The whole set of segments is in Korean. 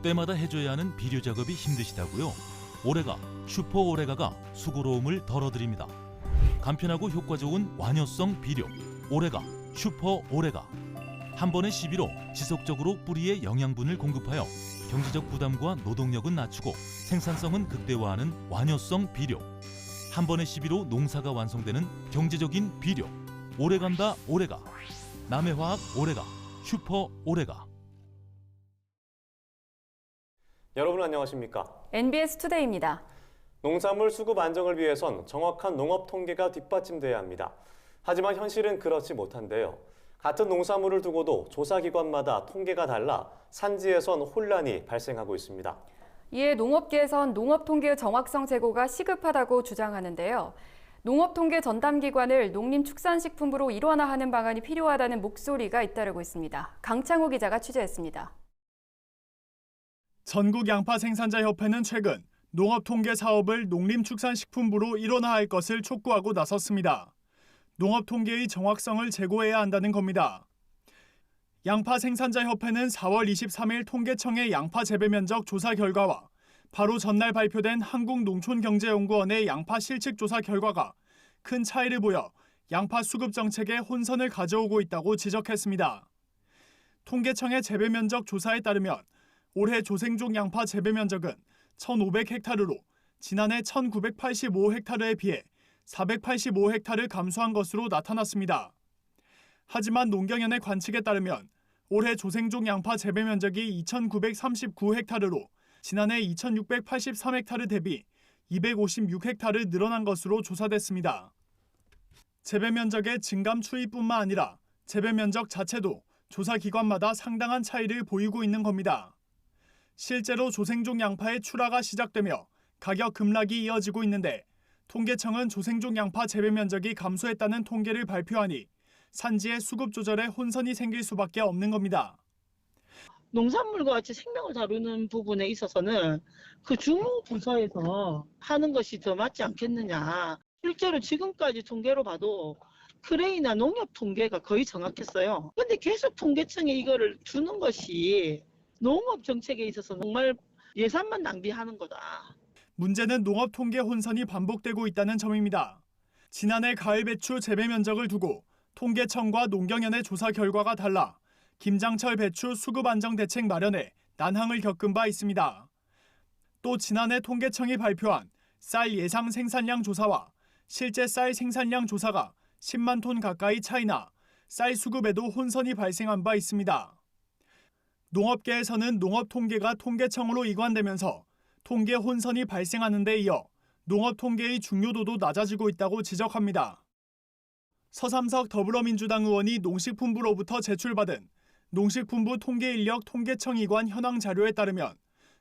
때마다 해줘야 하는 비료 작업이 힘드시다고요? 오레가, 슈퍼 오레가가 수고로움을 덜어드립니다. 간편하고 효과 좋은 완효성 비료, 오레가, 슈퍼 오레가. 한 번의 시비로 지속적으로 뿌리에 영양분을 공급하여 경제적 부담과 노동력은 낮추고 생산성은 극대화하는 완효성 비료. 한 번의 시비로 농사가 완성되는 경제적인 비료. 오래간다 오레가. 남해화학 오레가, 슈퍼 오레가. 여러분 안녕하십니까? NBS 투데이입니다. 농산물 수급 안정을 위해선 정확한 농업 통계가 뒷받침돼야 합니다. 하지만 현실은 그렇지 못한데요. 같은 농산물을 두고도 조사기관마다 통계가 달라 산지에선 혼란이 발생하고 있습니다. 이에 농업계에선 농업통계 정확성 제고가 시급하다고 주장하는데요. 농업통계 전담기관을 농림축산식품부로 일원화하는 방안이 필요하다는 목소리가 잇따르고 있습니다. 강창호 기자가 취재했습니다. 전국 양파 생산자협회는 최근 농업통계 사업을 농림축산식품부로 일원화할 것을 촉구하고 나섰습니다. 농업통계의 정확성을 제고해야 한다는 겁니다. 양파 생산자협회는 4월 23일 통계청의 양파 재배 면적 조사 결과와 바로 전날 발표된 한국농촌경제연구원의 양파 실측 조사 결과가 큰 차이를 보여 양파 수급 정책에 혼선을 가져오고 있다고 지적했습니다. 통계청의 재배 면적 조사에 따르면 올해 조생종 양파 재배 면적은 1,500헥타르로 지난해 1,985헥타르에 비해 485헥타르 감소한 것으로 나타났습니다. 하지만 농경연의 관측에 따르면 올해 조생종 양파 재배 면적이 2,939헥타르로 지난해 2,683헥타르 대비 256헥타르 늘어난 것으로 조사됐습니다. 재배 면적의 증감 추이뿐만 아니라 재배 면적 자체도 조사 기관마다 상당한 차이를 보이고 있는 겁니다. 실제로 조생종 양파의 출하가 시작되며 가격 급락이 이어지고 있는데 통계청은 조생종 양파 재배 면적이 감소했다는 통계를 발표하니 산지의 수급 조절에 혼선이 생길 수밖에 없는 겁니다. 농산물과 같이 생명을 다루는 부분에 있어서는 그 주무 부서에서 하는 것이 더 맞지 않겠느냐. 실제로 지금까지 통계로 봐도 크레이나 농협 통계가 거의 정확했어요. 근데 계속 통계청에 이거를 주는 것이 농업 정책에 있어서 정말 예산만 낭비하는 거다. 문제는 농업 통계 혼선이 반복되고 있다는 점입니다. 지난해 가을 배추 재배 면적을 두고 통계청과 농경연의 조사 결과가 달라 김장철 배추 수급 안정 대책 마련에 난항을 겪은 바 있습니다. 또 지난해 통계청이 발표한 쌀 예상 생산량 조사와 실제 쌀 생산량 조사가 10만 톤 가까이 차이나 쌀 수급에도 혼선이 발생한 바 있습니다. 농업계에서는 농업 통계가 통계청으로 이관되면서 통계 혼선이 발생하는 데 이어 농업 통계의 중요도도 낮아지고 있다고 지적합니다. 서삼석 더불어민주당 의원이 농식품부로부터 제출받은 농식품부 통계인력 통계청 이관 현황 자료에 따르면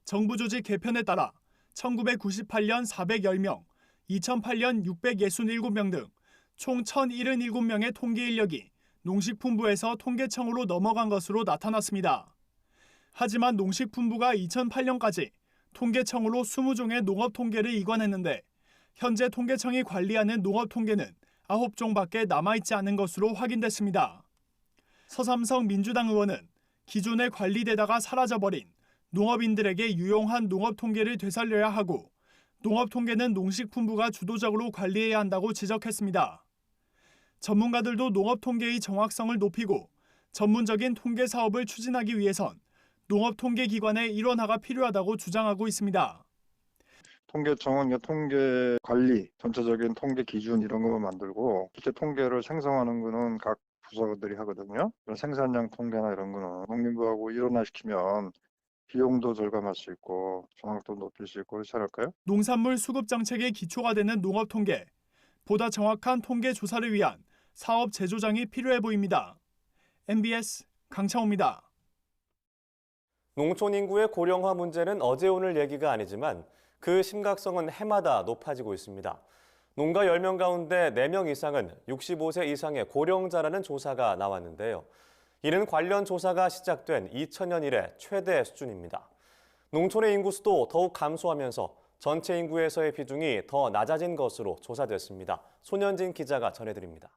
정부 조직 개편에 따라 1998년 410명, 2008년 667명 등 총 1,077명의 통계인력이 농식품부에서 통계청으로 넘어간 것으로 나타났습니다. 하지만 농식품부가 2008년까지 통계청으로 20종의 농업 통계를 이관했는데 현재 통계청이 관리하는 농업 통계는 9종밖에 남아있지 않은 것으로 확인됐습니다. 서삼석 민주당 의원은 기존에 관리되다가 사라져버린 농업인들에게 유용한 농업 통계를 되살려야 하고 농업 통계는 농식품부가 주도적으로 관리해야 한다고 지적했습니다. 전문가들도 농업 통계의 정확성을 높이고 전문적인 통계 사업을 추진하기 위해선 농업통계기관의 일원화가 필요하다고 주장하고 있습니다. 통계청은 통계 관리, 전체적인 통계 기준 이런 것만 만들고 실제 통계를 생성하는 거는 각 부서들이 하거든요. 생산량 통계나 이런 거는 농림부하고 일원화시키면 비용도 절감할 수 있고 정확도 높일 수 있고 그렇지 않을까요? 농산물 수급 정책의 기초가 되는 농업통계, 보다 정확한 통계 조사를 위한 사업 재조정이 필요해 보입니다. MBS 강창호입니다. 농촌 인구의 고령화 문제는 어제 오늘 얘기가 아니지만 그 심각성은 해마다 높아지고 있습니다. 농가 10명 가운데 4명 이상은 65세 이상의 고령자라는 조사가 나왔는데요. 이는 관련 조사가 시작된 2000년 이래 최대 수준입니다. 농촌의 인구수도 더욱 감소하면서 전체 인구에서의 비중이 더 낮아진 것으로 조사됐습니다. 손현진 기자가 전해드립니다.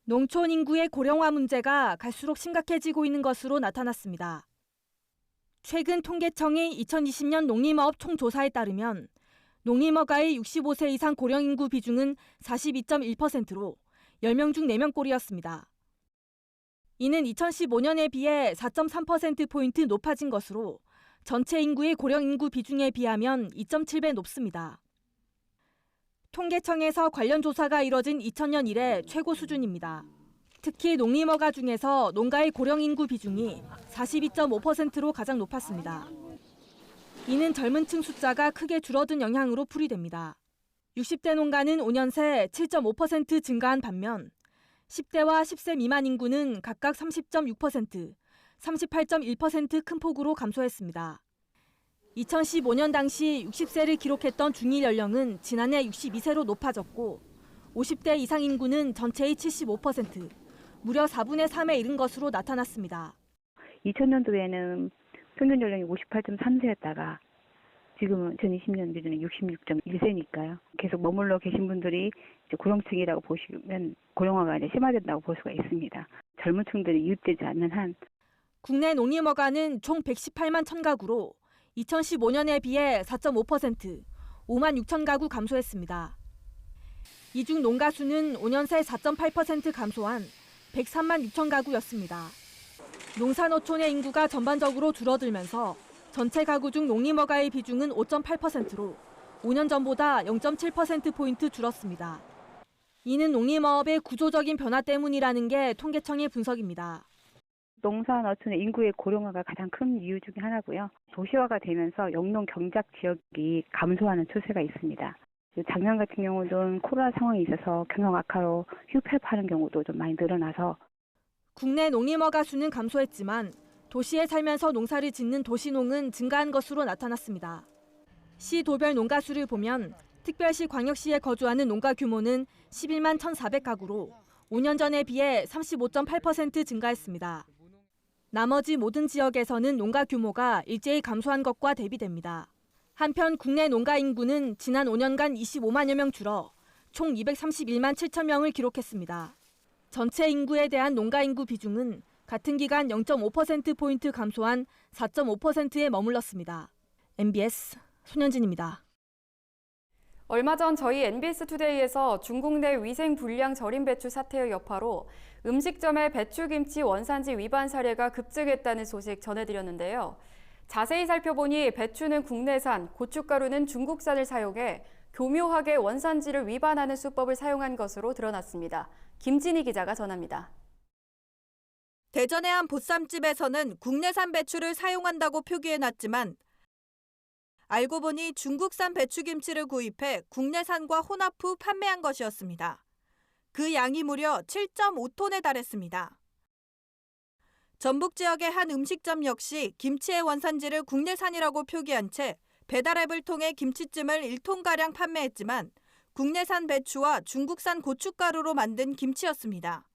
농촌 인구의 고령화 문제가 갈수록 심각해지고 있는 것으로 나타났습니다. 최근 통계청의 2020년 농림어업 총조사에 따르면 농림어가의 65세 이상 고령 인구 비중은 42.1%로 10명 중 4명꼴이었습니다. 이는 2015년에 비해 4.3%포인트 높아진 것으로 전체 인구의 고령 인구 비중에 비하면 2.7배 높습니다. 통계청에서 관련 조사가 이뤄진 2000년 이래 최고 수준입니다. 특히 농림어가 중에서 농가의 고령 인구 비중이 42.5%로 가장 높았습니다. 이는 젊은 층 숫자가 크게 줄어든 영향으로 풀이됩니다. 60대 농가는 5년 새 7.5% 증가한 반면 10대와 10세 미만 인구는 각각 30.6%, 38.1% 큰 폭으로 감소했습니다. 2015년 당시 60세를 기록했던 중위 연령은 지난해 62세로 높아졌고 50대 이상 인구는 전체의 75%, 무려 4분의 3에 이른 것으로 나타났습니다. 2000년도에는 평균 연령이 58.3세였다가 지금은 2020년 기준에 66.1세니까요. 계속 머물러 계신 분들이 이제 고령층이라고 보시면 고령화가 이제 심화된다고 볼 수가 있습니다. 젊은 층들이 유입되지 않는 한 국내 농림어가는 총 118만 1000가구로 2015년에 비해 4.5%, 5만 6천 가구 감소했습니다. 이 중 농가 수는 5년 새 4.8% 감소한 103만 6천 가구였습니다. 농산어촌의 인구가 전반적으로 줄어들면서 전체 가구 중 농림어가의 비중은 5.8%로 5년 전보다 0.7%포인트 줄었습니다. 이는 농림어업의 구조적인 변화 때문이라는 게 통계청의 분석입니다. 농산어촌의 인구의 고령화가 가장 큰 이유 중에 하나고요. 도시화가 되면서 영농 경작 지역이 감소하는 추세가 있습니다. 작년 같은 경우는 코로나 상황이 있어서 경영 악화로 휴폐하는 경우도 좀 많이 늘어나서 국내 농림어가 수는 감소했지만 도시에 살면서 농사를 짓는 도시농은 증가한 것으로 나타났습니다. 시 도별 농가 수를 보면 특별시 광역시에 거주하는 농가 규모는 11만 1,400가구로 5년 전에 비해 35.8% 증가했습니다. 나머지 모든 지역에서는 농가 규모가 일제히 감소한 것과 대비됩니다. 한편 국내 농가 인구는 지난 5년간 25만여 명 줄어 총 231만 7천 명을 기록했습니다. 전체 인구에 대한 농가 인구 비중은 같은 기간 0.5%포인트 감소한 4.5%에 머물렀습니다. MBS 손현진입니다. 얼마 전 저희 NBS 투데이에서 중국 내 위생 불량 절임 배추 사태의 여파로 음식점의 배추김치 원산지 위반 사례가 급증했다는 소식 전해드렸는데요. 자세히 살펴보니 배추는 국내산, 고춧가루는 중국산을 사용해 교묘하게 원산지를 위반하는 수법을 사용한 것으로 드러났습니다. 김진희 기자가 전합니다. 대전의 한 보쌈집에서는 국내산 배추를 사용한다고 표기해놨지만 알고 보니 중국산 배추김치를 구입해 국내산과 혼합 후 판매한 것이었습니다. 그 양이 무려 7.5톤에 달했습니다. 전북 지역의 한 음식점 역시 김치의 원산지를 국내산이라고 표기한 채 배달앱을 통해 김치찜을 1톤가량 판매했지만 국내산 배추와 중국산 고춧가루로 만든 김치였습니다.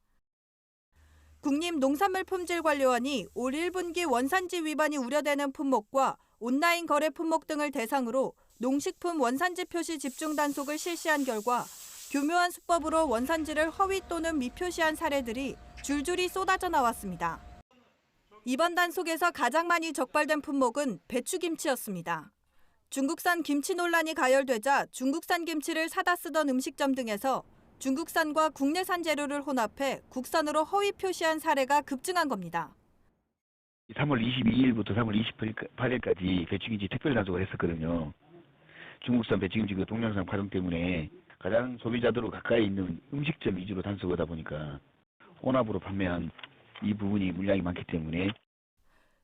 국립농산물품질관리원이 올 1분기 원산지 위반이 우려되는 품목과 온라인 거래 품목 등을 대상으로 농식품 원산지 표시 집중 단속을 실시한 결과 교묘한 수법으로 원산지를 허위 또는 미표시한 사례들이 줄줄이 쏟아져 나왔습니다. 이번 단속에서 가장 많이 적발된 품목은 배추김치였습니다. 중국산 김치 논란이 가열되자 중국산 김치를 사다 쓰던 음식점 등에서 중국산과 국내산 재료를 혼합해 국산으로 허위 표시한 사례가 급증한 겁니다. 3월 22일부터 3월 28일까지 배추김치 특별 단속을 했었거든요. 중국산 배추김치 그 동양산 파종 때문에 가장 소비자들로 가까이 있는 음식점 위주로 단속하다 보니까 혼합으로 판매한 이 부분이 물량이 많기 때문에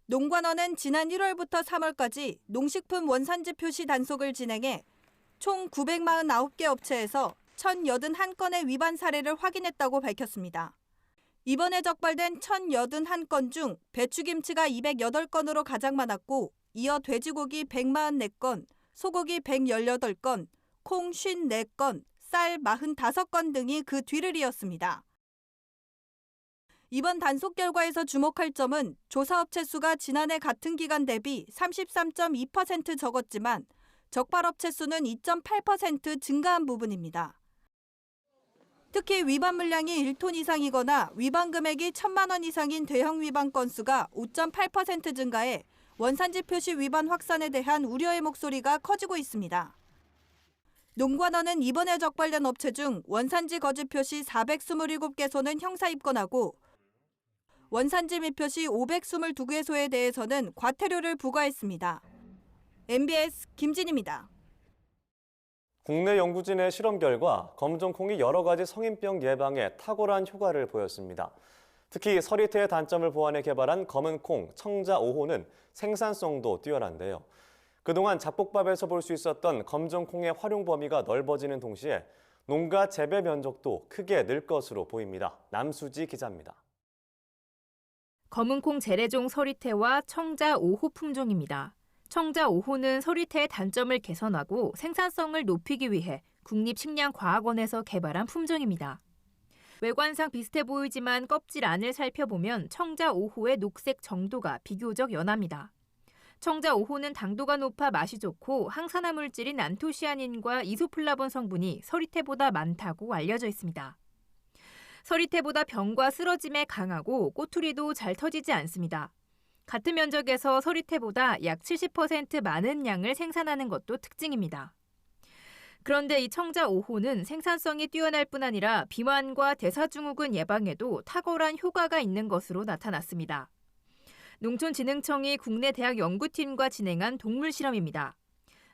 농관원은 지난 1월부터 3월까지 농식품 원산지 표시 단속을 진행해 총 949개 업체에서 1,081건의 위반 사례를 확인했다고 밝혔습니다. 이번에 적발된 1,081건 중 배추김치가 208건으로 가장 많았고 이어 돼지고기 144건, 소고기 118건, 콩 54건, 쌀 45건 등이 그 뒤를 이었습니다. 이번 단속 결과에서 주목할 점은 조사업체 수가 지난해 같은 기간 대비 33.2% 적었지만 적발업체 수는 2.8% 증가한 부분입니다. 특히 위반 물량이 1톤 이상이거나 위반 금액이 1,000만 원 이상인 대형 위반 건수가 5.8% 증가해 원산지 표시 위반 확산에 대한 우려의 목소리가 커지고 있습니다. 농관원은 이번에 적발된 업체 중 원산지 거짓 표시 427개소는 형사 입건하고 원산지 미표시 522개소에 대해서는 과태료를 부과했습니다. MBS 김진입니다. 국내 연구진의 실험 결과 검정콩이 여러 가지 성인병 예방에 탁월한 효과를 보였습니다. 특히 서리태의 단점을 보완해 개발한 검은 콩 청자 5호는 생산성도 뛰어난데요. 그동안 잡곡밥에서 볼 수 있었던 검정콩의 활용 범위가 넓어지는 동시에 농가 재배 면적도 크게 늘 것으로 보입니다. 남수지 기자입니다. 검은콩 재래종 서리태와 청자 5호 품종입니다. 청자 5호는 서리태의 단점을 개선하고 생산성을 높이기 위해 국립식량과학원에서 개발한 품종입니다. 외관상 비슷해 보이지만 껍질 안을 살펴보면 청자 5호의 녹색 정도가 비교적 연합니다. 청자 5호는 당도가 높아 맛이 좋고 항산화 물질인 안토시아닌과 이소플라본 성분이 서리태보다 많다고 알려져 있습니다. 서리태보다 병과 쓰러짐에 강하고 꼬투리도 잘 터지지 않습니다. 같은 면적에서 서리태보다 약 70% 많은 양을 생산하는 것도 특징입니다. 그런데 이 청자 5호는 생산성이 뛰어날 뿐 아니라 비만과 대사증후군 예방에도 탁월한 효과가 있는 것으로 나타났습니다. 농촌진흥청이 국내 대학 연구팀과 진행한 동물 실험입니다.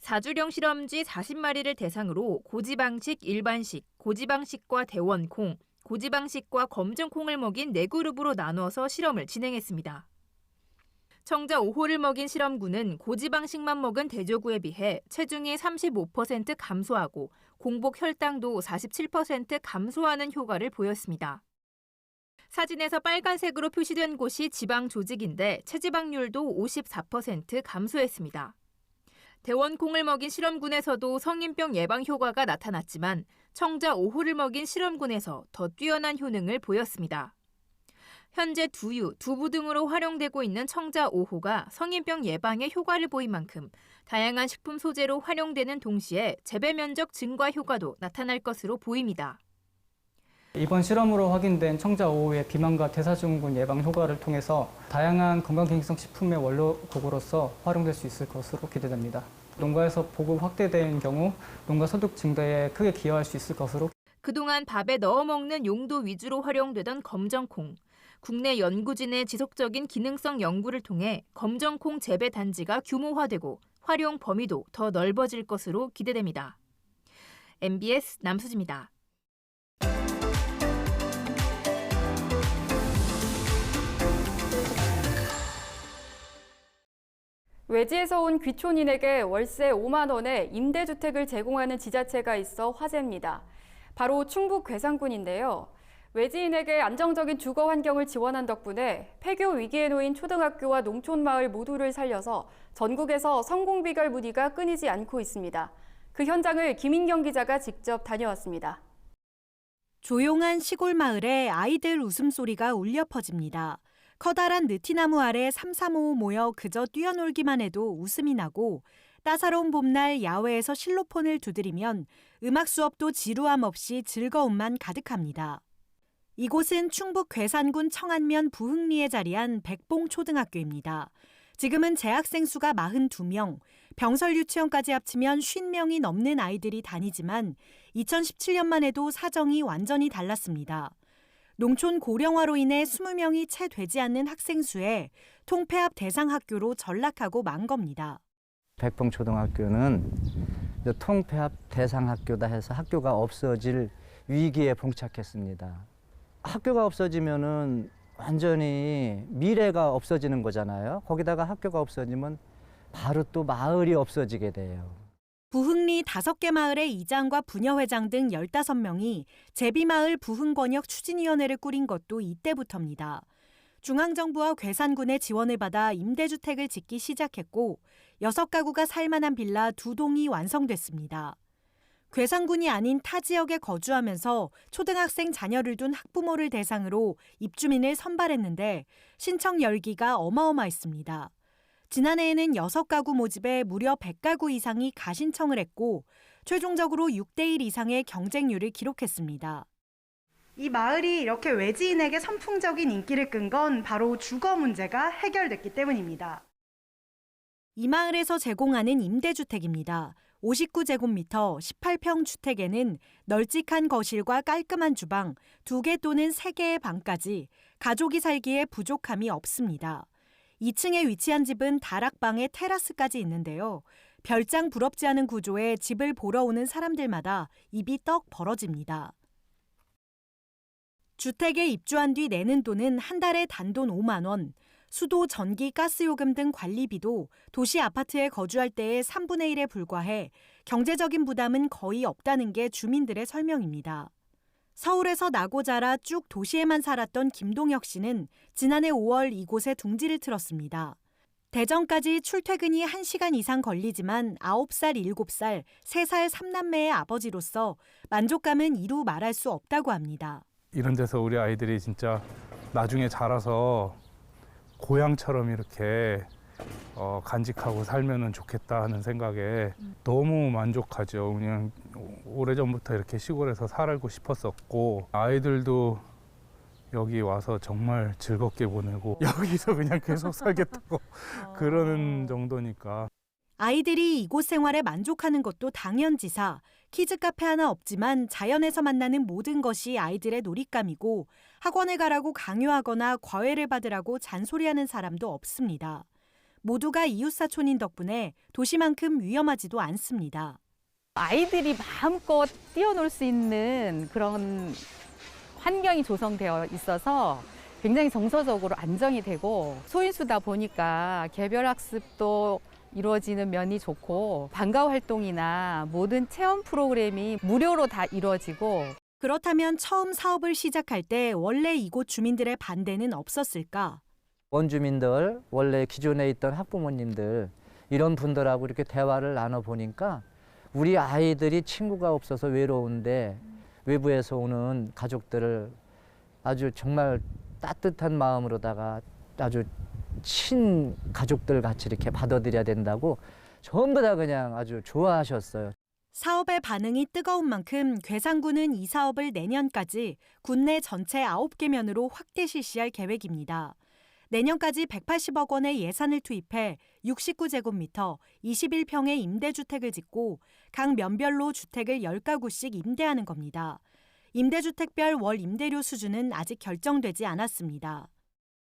4주령 실험쥐 40마리를 대상으로 고지방식, 일반식, 고지방식과 대원콩, 고지방식과 검정콩을 먹인 4그룹으로 나눠서 실험을 진행했습니다. 청자 5호를 먹인 실험군은 고지방식만 먹은 대조구에 비해 체중이 35% 감소하고 공복 혈당도 47% 감소하는 효과를 보였습니다. 사진에서 빨간색으로 표시된 곳이 지방 조직인데 체지방률도 54% 감소했습니다. 대원콩을 먹인 실험군에서도 성인병 예방 효과가 나타났지만 청자 5호를 먹인 실험군에서 더 뛰어난 효능을 보였습니다. 현재 두유, 두부 등으로 활용되고 있는 청자 5호가 성인병 예방에 효과를 보인 만큼 다양한 식품 소재로 활용되는 동시에 재배 면적 증가 효과도 나타날 것으로 보입니다. 이번 실험으로 확인된 청자 5호의 비만과 대사증후군 예방 효과를 통해서 다양한 건강기능성 식품의 원료고구로서 활용될 수 있을 것으로 기대됩니다. 농가에서 보급 확대된 경우 농가 소득 증대에 크게 기여할 수 있을 것으로. 그동안 밥에 넣어 먹는 용도 위주로 활용되던 검정콩. 국내 연구진의 지속적인 기능성 연구를 통해 검정콩 재배 단지가 규모화되고 활용 범위도 더 넓어질 것으로 기대됩니다. MBS 남수지입니다. 외지에서 온 귀촌인에게 월세 5만 원에 임대주택을 제공하는 지자체가 있어 화제입니다. 바로 충북 괴산군인데요. 외지인에게 안정적인 주거 환경을 지원한 덕분에 폐교 위기에 놓인 초등학교와 농촌마을 모두를 살려서 전국에서 성공비결 문의가 끊이지 않고 있습니다. 그 현장을 김인경 기자가 직접 다녀왔습니다. 조용한 시골 마을에 아이들 웃음소리가 울려 퍼집니다. 커다란 느티나무 아래 삼삼오오 모여 그저 뛰어놀기만 해도 웃음이 나고 따사로운 봄날 야외에서 실로폰을 두드리면 음악 수업도 지루함 없이 즐거움만 가득합니다. 이곳은 충북 괴산군 청안면 부흥리에 자리한 백봉초등학교입니다. 지금은 재학생 수가 42명, 병설 유치원까지 합치면 50명이 넘는 아이들이 다니지만 2017년만 해도 사정이 완전히 달랐습니다. 농촌 고령화로 인해 20명이 채 되지 않는 학생 수에 통폐합 대상 학교로 전락하고 만 겁니다. 백봉초등학교는 통폐합 대상 학교다 해서 학교가 없어질 위기에 봉착했습니다. 학교가 없어지면은 완전히 미래가 없어지는 거잖아요. 거기다가 학교가 없어지면 바로 또 마을이 없어지게 돼요. 부흥리 5개 마을의 이장과 부녀회장 등 15명이 제비마을 부흥권역 추진위원회를 꾸린 것도 이때부터입니다. 중앙정부와 괴산군의 지원을 받아 임대주택을 짓기 시작했고 6가구가 살만한 빌라 2동이 완성됐습니다. 괴산군이 아닌 타 지역에 거주하면서 초등학생 자녀를 둔 학부모를 대상으로 입주민을 선발했는데 신청 열기가 어마어마했습니다. 지난해에는 6가구 모집에 무려 100가구 이상이 가신청을 했고 최종적으로 6대1 이상의 경쟁률을 기록했습니다. 이 마을이 이렇게 외지인에게 선풍적인 인기를 끈 건 바로 주거 문제가 해결됐기 때문입니다. 이 마을에서 제공하는 임대주택입니다. 59제곱미터 18평 주택에는 널찍한 거실과 깔끔한 주방, 2개 또는 3개의 방까지 가족이 살기에 부족함이 없습니다. 2층에 위치한 집은 다락방에 테라스까지 있는데요. 별장 부럽지 않은 구조에 집을 보러 오는 사람들마다 입이 떡 벌어집니다. 주택에 입주한 뒤 내는 돈은 한 달에 단돈 5만 원, 수도, 전기, 가스요금 등 관리비도 도시 아파트에 거주할 때의 3분의 1에 불과해 경제적인 부담은 거의 없다는 게 주민들의 설명입니다. 서울에서 나고 자라 쭉 도시에만 살았던 김동혁 씨는 지난해 5월 이곳에 둥지를 틀었습니다. 대전까지 출퇴근이 1시간 이상 걸리지만 9살, 7살, 3살 3남매의 아버지로서 만족감은 이루 말할 수 없다고 합니다. 이런 데서 우리 아이들이 진짜 나중에 자라서 고향처럼 이렇게 간직하고 살면 좋겠다 하는 생각에 너무 만족하죠. 그냥 오래전부터 이렇게 시골에서 살고 싶었었고 아이들도 여기 와서 정말 즐겁게 보내고 여기서 그냥 계속 살겠다고 그러는 정도니까. 아이들이 이곳 생활에 만족하는 것도 당연지사. 키즈 카페 하나 없지만 자연에서 만나는 모든 것이 아이들의 놀잇감이고 학원에 가라고 강요하거나 과외를 받으라고 잔소리하는 사람도 없습니다. 모두가 이웃사촌인 덕분에 도시만큼 위험하지도 않습니다. 아이들이 마음껏 뛰어놀 수 있는 그런 환경이 조성되어 있어서 굉장히 정서적으로 안정이 되고 소인수다 보니까 개별 학습도 이루어지는 면이 좋고 방과 활동이나 모든 체험 프로그램이 무료로 다 이루어지고. 그렇다면 처음 사업을 시작할 때 원래 이곳 주민들의 반대는 없었을까? 원주민들, 원래 기존에 있던 학부모님들 이런 분들하고 이렇게 대화를 나눠보니까 우리 아이들이 친구가 없어서 외로운데 외부에서 오는 가족들을 아주 정말 따뜻한 마음으로다가 아주 친가족들 같이 이렇게 받아들여야 된다고 전부 다 그냥 아주 좋아하셨어요. 사업의 반응이 뜨거운 만큼 괴산군은 이 사업을 내년까지 군내 전체 9개 면으로 확대 실시할 계획입니다. 내년까지 180억 원의 예산을 투입해 69제곱미터 21평의 임대주택을 짓고 각 면별로 주택을 10가구씩 임대하는 겁니다. 임대주택별 월 임대료 수준은 아직 결정되지 않았습니다.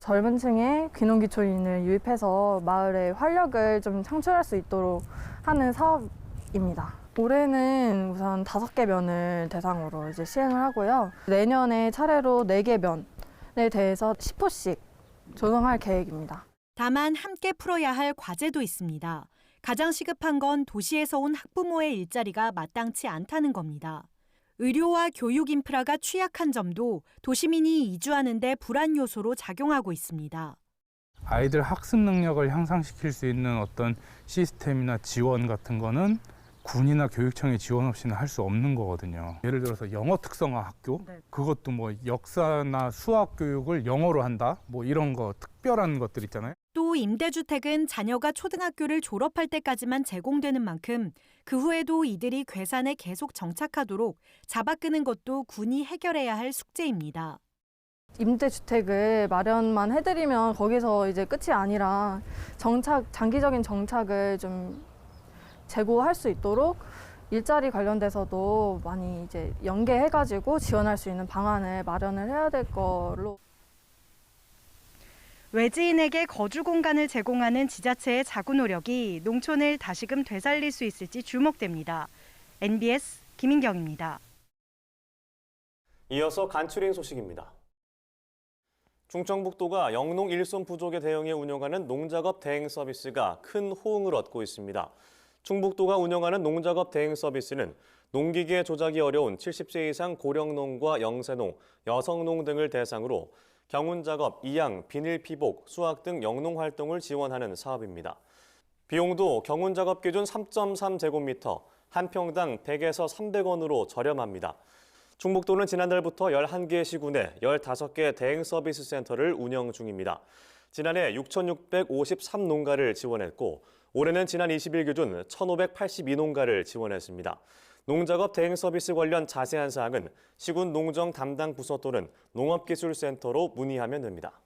젊은 층의 귀농귀촌인을 유입해서 마을의 활력을 좀 창출할 수 있도록 하는 사업입니다. 올해는 우선 5개 면을 대상으로 이제 시행을 하고요. 내년에 차례로 4개 면에 대해서 10호씩 조성할 계획입니다. 다만 함께 풀어야 할 과제도 있습니다. 가장 시급한 건 도시에서 온 학부모의 일자리가 마땅치 않다는 겁니다. 의료와 교육 인프라가 취약한 점도 도시민이 이주하는 데 불안 요소로 작용하고 있습니다. 아이들 학습 능력을 향상시킬 수 있는 어떤 시스템이나 지원 같은 거는 군이나 교육청의 지원 없이는 할 수 없는 거거든요. 예를 들어서 영어 특성화 학교, 그것도 뭐 역사나 수학 교육을 영어로 한다, 뭐 이런 거 특별한 것들 있잖아요. 또 임대주택은 자녀가 초등학교를 졸업할 때까지만 제공되는 만큼 그 후에도 이들이 괴산에 계속 정착하도록 잡아끄는 것도 군이 해결해야 할 숙제입니다. 임대주택을 마련만 해드리면 거기서 이제 끝이 아니라 장기적인 정착을 좀 제고할 수 있도록 일자리 관련돼서도 많이 이제 연계해가지고 지원할 수 있는 방안을 마련을 해야 될 걸로. 외지인에게 거주 공간을 제공하는 지자체의 자구 노력이 농촌을 다시금 되살릴 수 있을지 주목됩니다. NBS 김인경입니다. 이어서 간추린 소식입니다. 충청북도가 영농 일손 부족에 대응해 운영하는 농작업 대행 서비스가 큰 호응을 얻고 있습니다. 충북도가 운영하는 농작업 대행 서비스는 농기계 조작이 어려운 70세 이상 고령농과 영세농, 여성농 등을 대상으로 경운작업, 이양, 비닐 피복, 수확 등 영농 활동을 지원하는 사업입니다. 비용도 경운작업 기준 3.3제곱미터, 한 평당 100에서 300원으로 저렴합니다. 충북도는 지난달부터 11개 시군에 15개 대행 서비스 센터를 운영 중입니다. 지난해 6,653농가를 지원했고 올해는 지난 20일 기준 1,582농가를 지원했습니다. 농작업 대행 서비스 관련 자세한 사항은 시군 농정 담당 부서 또는 농업기술센터로 문의하면 됩니다.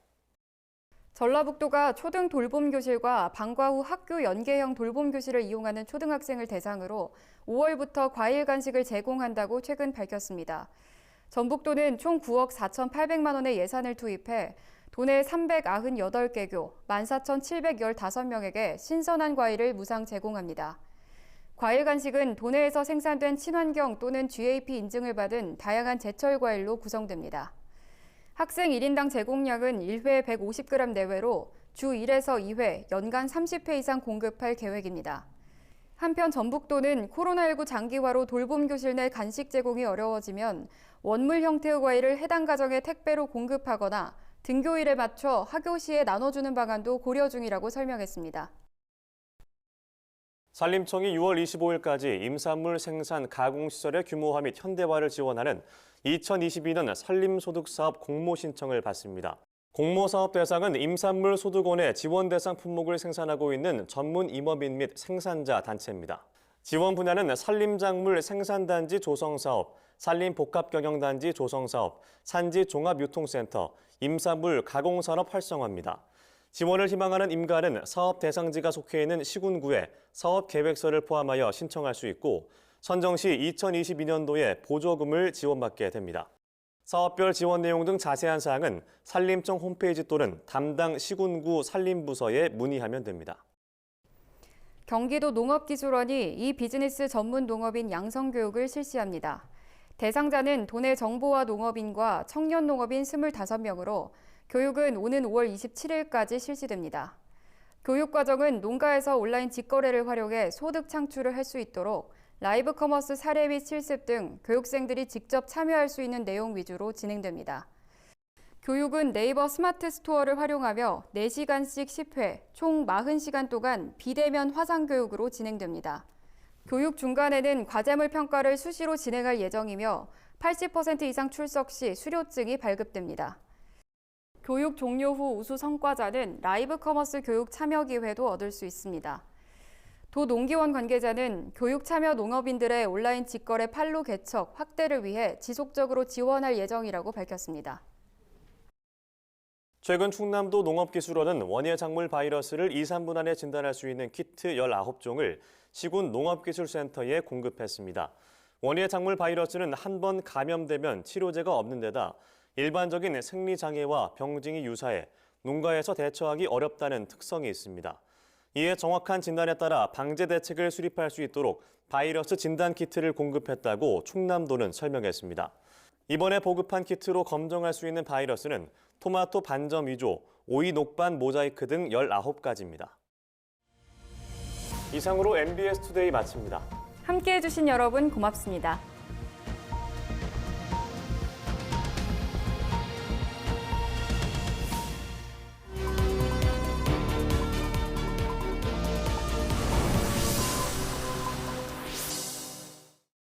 전라북도가 초등 돌봄교실과 방과 후 학교 연계형 돌봄교실을 이용하는 초등학생을 대상으로 5월부터 과일 간식을 제공한다고 최근 밝혔습니다. 전북도는 총 9억 4,800만 원의 예산을 투입해 도내 398개교 14,715명에게 신선한 과일을 무상 제공합니다. 과일 간식은 도내에서 생산된 친환경 또는 GAP 인증을 받은 다양한 제철 과일로 구성됩니다. 학생 1인당 제공량은 1회 150g 내외로 주 1에서 2회, 연간 30회 이상 공급할 계획입니다. 한편 전북도는 코로나19 장기화로 돌봄교실 내 간식 제공이 어려워지면 원물 형태의 과일을 해당 가정에 택배로 공급하거나 등교일에 맞춰 학교 시에 나눠주는 방안도 고려 중이라고 설명했습니다. 산림청이 6월 25일까지 임산물 생산 가공시설의 규모화 및 현대화를 지원하는 2022년 산림소득사업 공모 신청을 받습니다. 공모사업 대상은 임산물 소득원의 지원 대상 품목을 생산하고 있는 전문 임업인 및 생산자 단체입니다. 지원 분야는 산림작물 생산단지 조성사업, 산림복합경영단지 조성사업, 산지종합유통센터, 임산물 가공산업 활성화입니다. 지원을 희망하는 임가는 사업 대상지가 속해 있는 시군구에 사업계획서를 포함하여 신청할 수 있고 선정 시 2022년도에 보조금을 지원받게 됩니다. 사업별 지원 내용 등 자세한 사항은 산림청 홈페이지 또는 담당 시군구 산림부서에 문의하면 됩니다. 경기도 농업기술원이 이 비즈니스 전문 농업인 양성교육을 실시합니다. 대상자는 도내 정보화 농업인과 청년 농업인 25명으로 교육은 오는 5월 27일까지 실시됩니다. 교육과정은 농가에서 온라인 직거래를 활용해 소득 창출을 할 수 있도록 라이브 커머스 사례 및 실습 등 교육생들이 직접 참여할 수 있는 내용 위주로 진행됩니다. 교육은 네이버 스마트 스토어를 활용하며 4시간씩 10회, 총 40시간 동안 비대면 화상 교육으로 진행됩니다. 교육 중간에는 과제물 평가를 수시로 진행할 예정이며 80% 이상 출석 시 수료증이 발급됩니다. 교육 종료 후 우수 성과자는 라이브 커머스 교육 참여 기회도 얻을 수 있습니다. 도 농기원 관계자는 교육 참여 농업인들의 온라인 직거래 판로 개척, 확대를 위해 지속적으로 지원할 예정이라고 밝혔습니다. 최근 충남도 농업기술원은 원예작물 바이러스를 2, 3분 안에 진단할 수 있는 키트 19종을 시군 농업기술센터에 공급했습니다. 원예작물 바이러스는 한 번 감염되면 치료제가 없는 데다 일반적인 생리장애와 병증이 유사해 농가에서 대처하기 어렵다는 특성이 있습니다. 이에 정확한 진단에 따라 방제 대책을 수립할 수 있도록 바이러스 진단 키트를 공급했다고 충남도는 설명했습니다. 이번에 보급한 키트로 검정할 수 있는 바이러스는 토마토 반점 위조, 오이 녹반 모자이크 등 19가지입니다. 이상으로 MBS 투데이 마칩니다. 함께해 주신 여러분 고맙습니다.